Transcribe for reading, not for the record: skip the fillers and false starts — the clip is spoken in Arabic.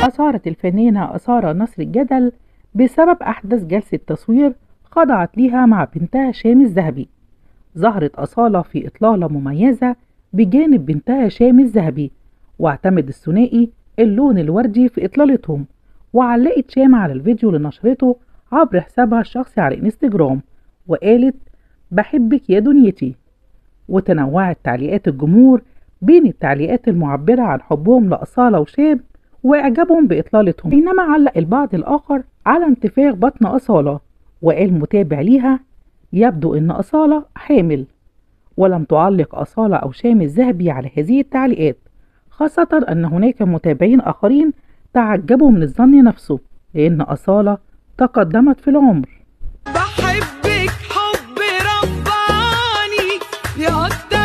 أثارت الفنانة أسارة نصر الجدل بسبب أحدث جلسة تصوير خضعت ليها مع بنتها شام الذهبي. ظهرت أصالة في إطلالة مميزة بجانب بنتها شام الذهبي، واعتمد الثنائي اللون الوردي في إطلالتهم. وعلقت شام على الفيديو لنشرته عبر حسابها الشخصي على انستجرام وقالت: بحبك يا دنيتي. وتنوعت تعليقات الجمهور بين التعليقات المعبرة عن حبهم لأصالة وشام وإعجابهم بإطلالتهم، بينما علق البعض الآخر على انتفاخ بطن أصالة، وقال متابع ليها: يبدو أن أصالة حامل. ولم تعلق أصالة أو شام الذهبي على هذه التعليقات، خاصة أن هناك متابعين آخرين تعجبوا من الظن نفسه، لأن أصالة تقدمت في العمر. بحبك حب رباني يقدر